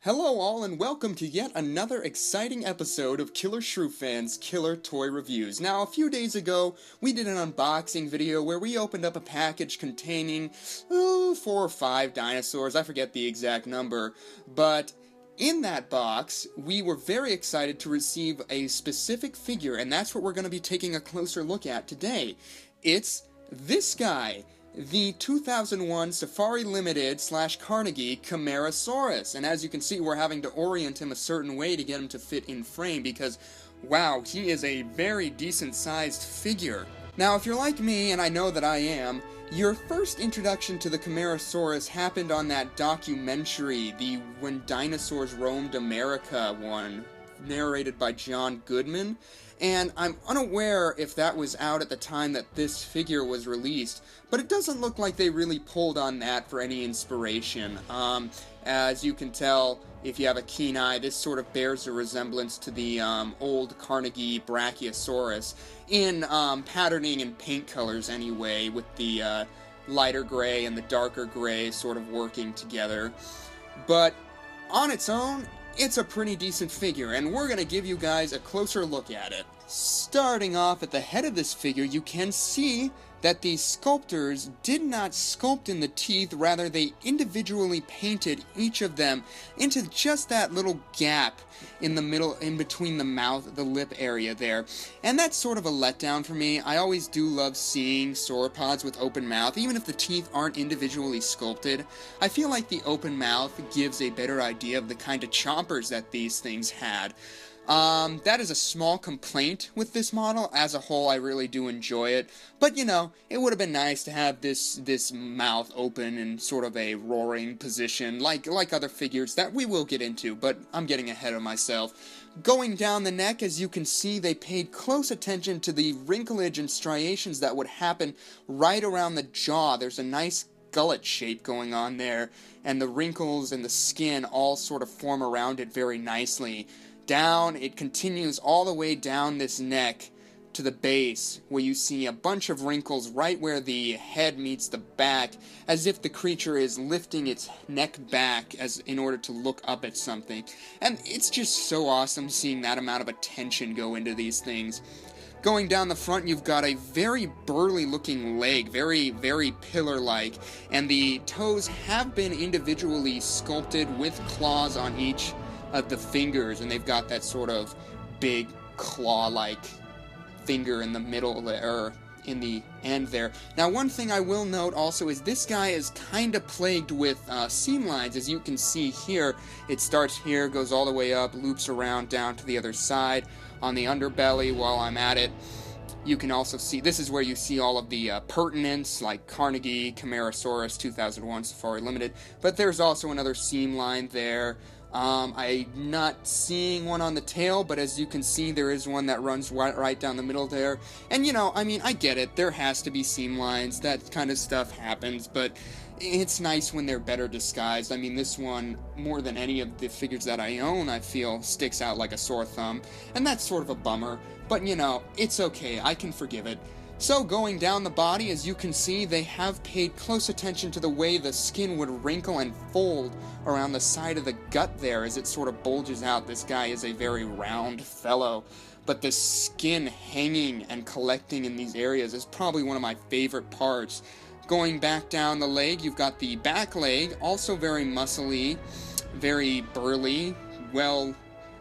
Hello all and welcome to yet another exciting episode of Killer Shrew Fans Killer Toy Reviews. Now, a few days ago, we did an unboxing video where we opened up a package containing, 4 or 5 dinosaurs, I forget the exact number, but in that box, we were very excited to receive a specific figure, and that's what we're going to be taking a closer look at today. It's this guy, the 2001 Safari Limited / Carnegie Camarasaurus. And as you can see, we're having to orient him a certain way to get him to fit in frame because, wow, he is a very decent-sized figure. Now, if you're like me, and I know that I am, your first introduction to the Camarasaurus happened on that documentary, the When Dinosaurs Roamed America one, narrated by John Goodman, and I'm unaware if that was out at the time that this figure was released, but it doesn't look like they really pulled on that for any inspiration. As you can tell, if you have a keen eye, this sort of bears a resemblance to the old Carnegie Brachiosaurus in patterning and paint colors anyway, with the lighter gray and the darker gray sort of working together. But on its own, it's a pretty decent figure, and we're going to give you guys a closer look at it. Starting off at the head of this figure, you can see that the sculptors did not sculpt in the teeth, rather they individually painted each of them into just that little gap in the middle, in between the mouth, the lip area there. And that's sort of a letdown for me. I always do love seeing sauropods with open mouth, even if the teeth aren't individually sculpted. I feel like the open mouth gives a better idea of the kind of chompers that these things had. That is a small complaint with this model. As a whole, I really do enjoy it. But, you know, it would have been nice to have this mouth open in sort of a roaring position, like other figures that we will get into, but I'm getting ahead of myself. Going down the neck, as you can see, they paid close attention to the wrinklage and striations that would happen right around the jaw. There's a nice gullet shape going on there, and the wrinkles and the skin all sort of form around it very nicely. Down, it continues all the way down this neck to the base, where you see a bunch of wrinkles right where the head meets the back, as if the creature is lifting its neck back in order to look up at something. And it's just so awesome seeing that amount of attention go into these things. Going down the front, you've got a very burly looking leg, very, very pillar-like, and the toes have been individually sculpted with claws on each of the fingers, and they've got that sort of big claw-like finger in the middle, or in the end there. Now, one thing I will note also is this guy is kind of plagued with seam lines. As you can see here, it starts here, goes all the way up, loops around down to the other side. On the underbelly, while I'm at it, you can also see, this is where you see all of the pertinence, like Carnegie, Camarasaurus, 2001 Safari Limited, but there's also another seam line there. I'm not seeing one on the tail, but as you can see, there is one that runs right down the middle there. And, you know, I mean, I get it. There has to be seam lines. That kind of stuff happens, but it's nice when they're better disguised. I mean, this one, more than any of the figures that I own, I feel sticks out like a sore thumb. And that's sort of a bummer. But, you know, it's okay. I can forgive it. So, going down the body, as you can see, they have paid close attention to the way the skin would wrinkle and fold around the side of the gut there as it sort of bulges out. This guy is a very round fellow, but the skin hanging and collecting in these areas is probably one of my favorite parts. Going back down the leg, you've got the back leg, also very muscly, very burly, well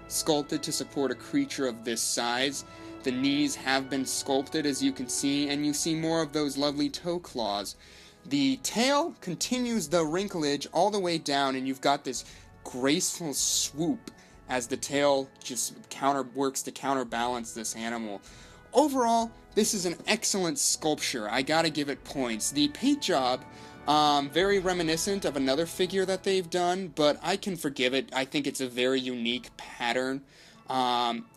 sculpted to support a creature of this size. The knees have been sculpted, as you can see, and you see more of those lovely toe claws. The tail continues the wrinklage all the way down, and you've got this graceful swoop as the tail just works to counterbalance this animal. Overall, this is an excellent sculpture. I gotta give it points. The paint job, very reminiscent of another figure that they've done, but I can forgive it. I think it's a very unique pattern.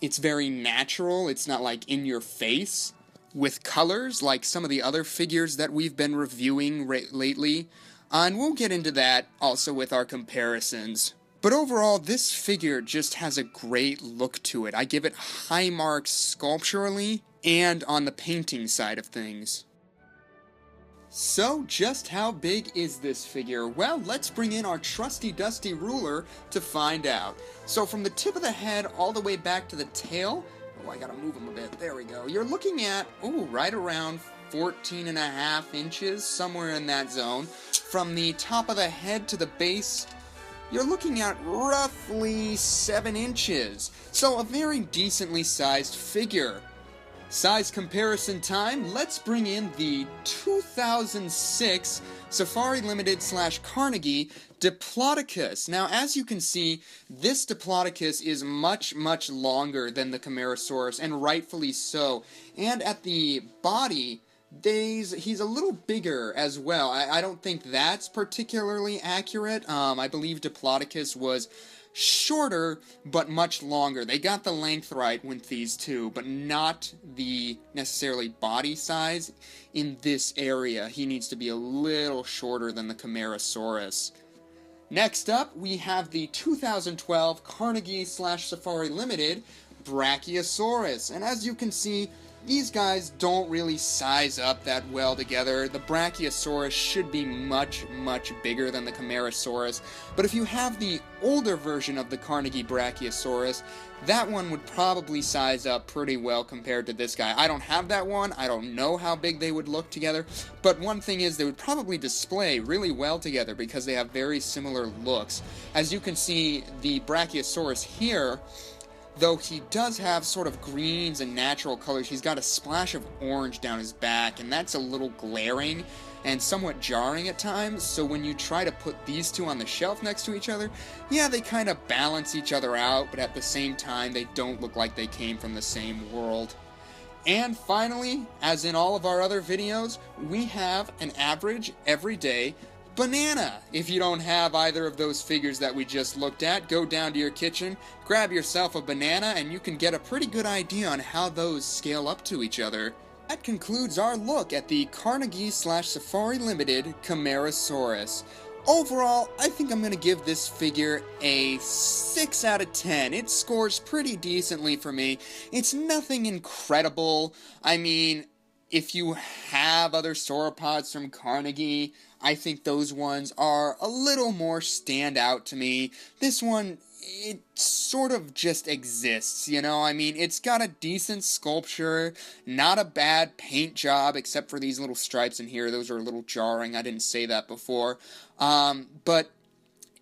It's very natural. It's not like in your face with colors like some of the other figures that we've been reviewing lately. And we'll get into that also with our comparisons. But overall, this figure just has a great look to it. I give it high marks sculpturally and on the painting side of things. So, just how big is this figure? Well, let's bring in our trusty dusty ruler to find out. So from the tip of the head all the way back to the tail, oh, I gotta move him a bit, there we go. You're looking at, right around 14.5 inches, somewhere in that zone. From the top of the head to the base, you're looking at roughly 7 inches. So a very decently sized figure. Size comparison time, let's bring in the 2006 Safari Limited / Carnegie Diplodocus. Now, as you can see, this Diplodocus is much, much longer than the Camarasaurus, and rightfully so. And at the body, he's a little bigger as well. I don't think that's particularly accurate. I believe Diplodocus was shorter, but much longer. They got the length right with these two, but not the necessarily body size in this area. He needs to be a little shorter than the Camarasaurus. Next up, we have the 2012 Carnegie / Safari Limited Brachiosaurus. And as you can see, these guys don't really size up that well together. The Brachiosaurus should be much, much bigger than the Camarasaurus. But if you have the older version of the Carnegie Brachiosaurus, that one would probably size up pretty well compared to this guy. I don't have that one. I don't know how big they would look together. But one thing is, they would probably display really well together because they have very similar looks. As you can see, the Brachiosaurus here, though he does have sort of greens and natural colors, he's got a splash of orange down his back, and that's a little glaring and somewhat jarring at times. So when you try to put these two on the shelf next to each other, yeah, they kind of balance each other out, but at the same time, they don't look like they came from the same world. And finally, as in all of our other videos, we have an average, everyday banana. If you don't have either of those figures that we just looked at, go down to your kitchen, grab yourself a banana, and you can get a pretty good idea on how those scale up to each other. That concludes our look at the Carnegie / Safari Limited Camarasaurus. Overall, I think I'm going to give this figure a 6 out of 10. It scores pretty decently for me. It's nothing incredible. I mean, if you have other sauropods from Carnegie, I think those ones are a little more stand out to me. This one, it sort of just exists, you know? I mean, it's got a decent sculpture, not a bad paint job, except for these little stripes in here. Those are a little jarring. I didn't say that before. But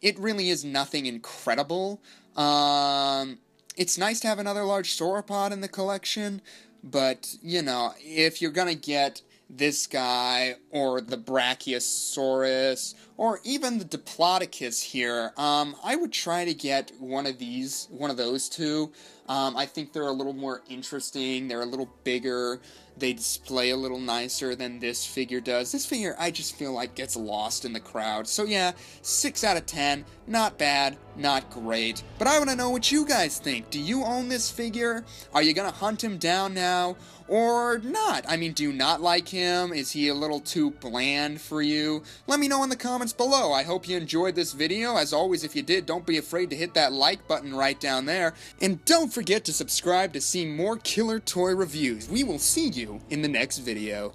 it really is nothing incredible. It's nice to have another large sauropod in the collection, but, you know, if you're gonna get this guy, or the Brachiosaurus, or even the Diplodocus here, I would try to get one of those two. I think they're a little more interesting, they're a little bigger, they display a little nicer than this figure does. This figure, I just feel like, gets lost in the crowd. So yeah, 6 out of 10, not bad, not great. But I want to know what you guys think. Do you own this figure? Are you gonna hunt him down now? Or not? I mean, do you not like him? Is he a little too bland for you? Let me know in the comments below. I hope you enjoyed this video. As always, if you did, don't be afraid to hit that like button right down there. And don't forget to subscribe to see more killer toy reviews. We will see you in the next video.